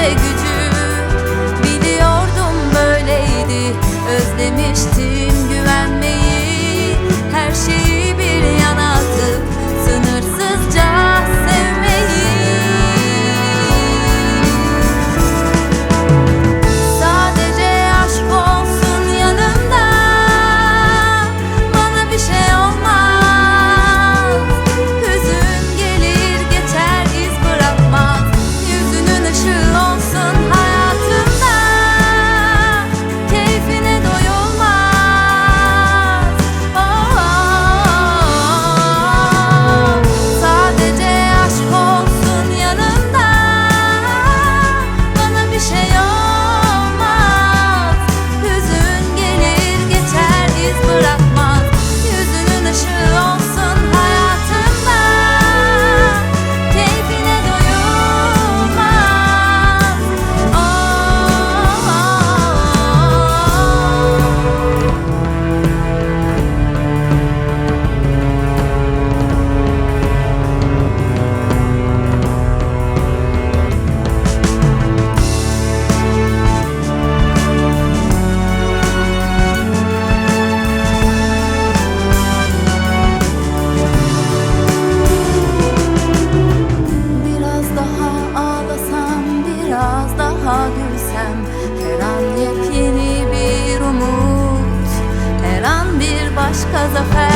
ve gücü. Biliyordum böyleydi, özlemiştim güvenmeyi. Her şeyi bir yana atıp sınırsızca sevmeyi. Sadece aşk olsun yanımda, bana bir şey olmaz. Hüzün gelir geçer iz bırakmaz. Yüzünün ışığı olsun hayatımda, keyfine doyulmaz. Sadece aşk olsun yanımda, bana bir şey olmaz. Hüzün gelir geçer iz bırakmaz. Yüzünün ışığı olsun hayatımda, keyfine doyulmaz. Biraz daha ağlasam, biraz daha gülsem, her an yepyeni bir umut, her an bir başka zafer.